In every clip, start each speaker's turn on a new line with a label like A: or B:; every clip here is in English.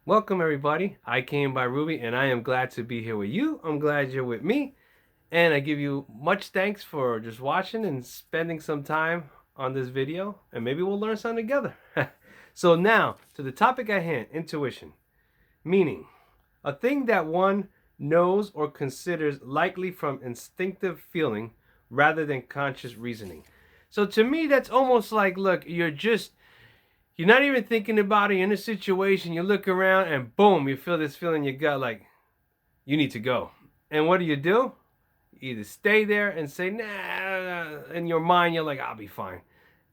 A: Welcome, everybody. I came by Ruby, and I am glad to be here with you. I'm glad you're with me, and I give you much thanks for just watching and spending some time on this video, and maybe we'll learn something together. So now, to the topic at hand, intuition. Meaning, a thing that one knows or considers likely from instinctive feeling rather than conscious reasoning. So to me, that's almost like, look, you're not even thinking about it. You're in a situation, you look around, and boom, you feel this feeling in your gut like, you need to go. And what do? You either stay there and say, nah, in your mind, you're like, I'll be fine.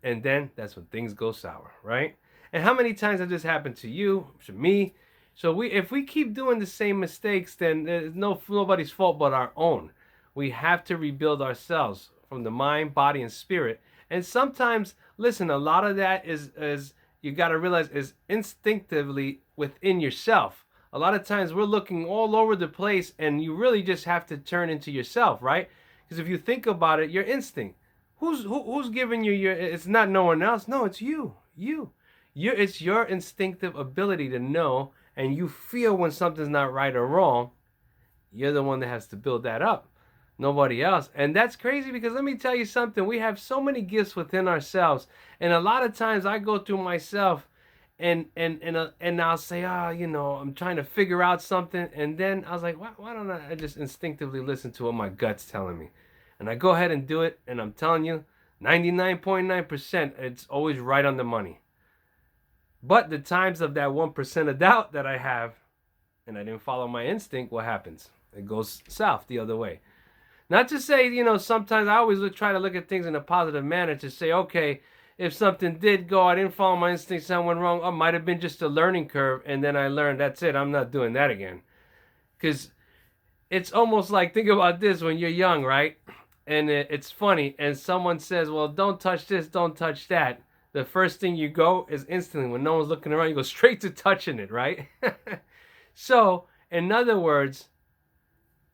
A: And then that's when things go sour, right? And how many times has this happened to you, to me? So if we keep doing the same mistakes, then there's nobody's fault but our own. We have to rebuild ourselves from the mind, body, and spirit. And sometimes, listen, a lot of that is you got to realize is instinctively within yourself. A lot of times we're looking all over the place, and you really just have to turn into yourself, right? Because if you think about it, your instinct. Who's giving you your? It's not no one else. No, it's you. It's your instinctive ability to know, and you feel when something's not right or wrong. You're the one that has to build that up. Nobody else. And that's crazy because let me tell you something. We have so many gifts within ourselves. And a lot of times I go through myself and I'll say, I'm trying to figure out something. And then I was like, why don't I just instinctively listen to what my gut's telling me? And I go ahead and do it. And I'm telling you, 99.9%, it's always right on the money. But the times of that 1% of doubt that I have, and I didn't follow my instinct, what happens? It goes south the other way. Not to say, sometimes I always try to look at things in a positive manner to say, okay, if something did go, I didn't follow my instinct, something went wrong, it might have been just a learning curve, and then I learned, that's it, I'm not doing that again. Because it's almost like, think about this when you're young, right? And it's funny, and someone says, well, don't touch this, don't touch that. The first thing you go is instantly, when no one's looking around, you go straight to touching it, right? So, in other words,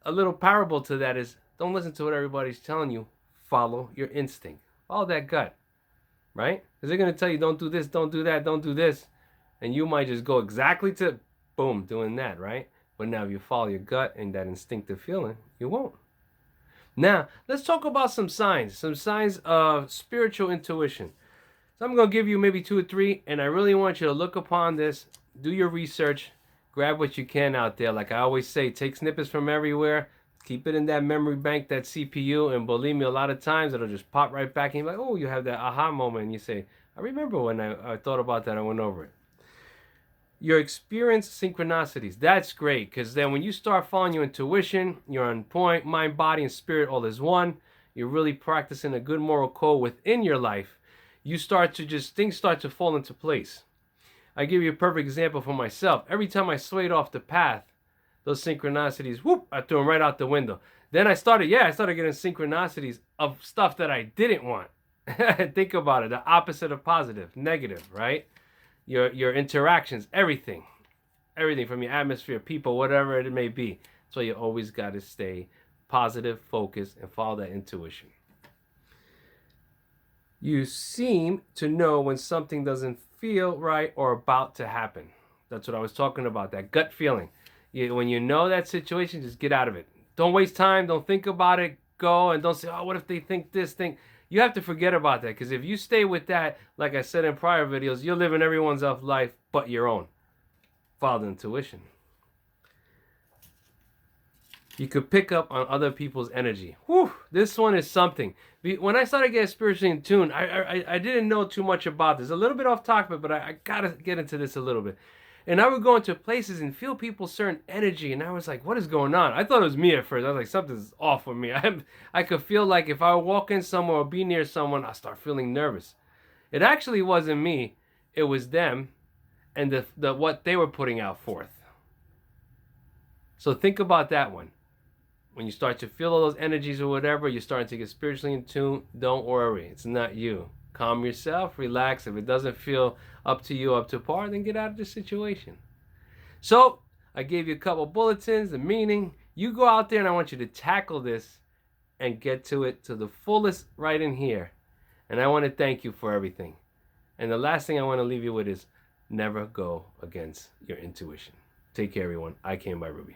A: a little parable to that is don't listen to what everybody's telling you. Follow your instinct. Follow that gut, right? Because they're going to tell you don't do this, don't do that, don't do this. And you might just go exactly to, boom, doing that, right? But now if you follow your gut and that instinctive feeling, you won't. Now, let's talk about some signs of spiritual intuition. So I'm going to give you maybe 2 or 3, and I really want you to look upon this, do your research, grab what you can out there. Like I always say, take snippets from everywhere, keep it in that memory bank, that CPU, and believe me, a lot of times it'll just pop right back, and you're like, oh, you have that aha moment, and you say, I remember when I thought about that, I went over it. Your experience synchronicities, that's great, because then when you start following your intuition, you're on point, mind, body, and spirit all is one. You're really practicing a good moral code within your life. You start to things start to fall into place. I give you a perfect example for myself. Every time I swayed off the path, those synchronicities, whoop, I threw them right out the window. Then I started getting synchronicities of stuff that I didn't want. Think about it, the opposite of positive, negative, right? Your interactions, everything from your atmosphere, people, whatever it may be. So you always got to stay positive, focused, and follow that intuition. You seem to know when something doesn't feel right or about to happen. That's what I was talking about, that gut feeling. When you know that situation, just get out of it. Don't waste time. Don't think about it. Go, and don't say, oh, what if they think this thing? You have to forget about that, because if you stay with that, like I said in prior videos, you're living everyone's else life but your own. Follow the intuition. You could pick up on other people's energy. Whew, this one is something. When I started getting spiritually in tune, I didn't know too much about this. A little bit off topic, but I gotta get into this a little bit. And I would go into places and feel people's certain energy, and I was like, what is going on? I thought it was me at first. I was like, something's off with me. I could feel like if I walk in somewhere or be near someone, I start feeling nervous. It actually wasn't me. It was them and the what they were putting out forth. So think about that one. When you start to feel all those energies or whatever, you're starting to get spiritually in tune, don't worry. It's not you. Calm yourself, relax. If it doesn't feel up to you, up to par, then get out of the situation. So I gave you a couple bulletins, the meaning. You go out there and I want you to tackle this and get to it to the fullest right in here. And I want to thank you for everything. And the last thing I want to leave you with is Never go against your intuition. Take care, everyone. I came by Rubey.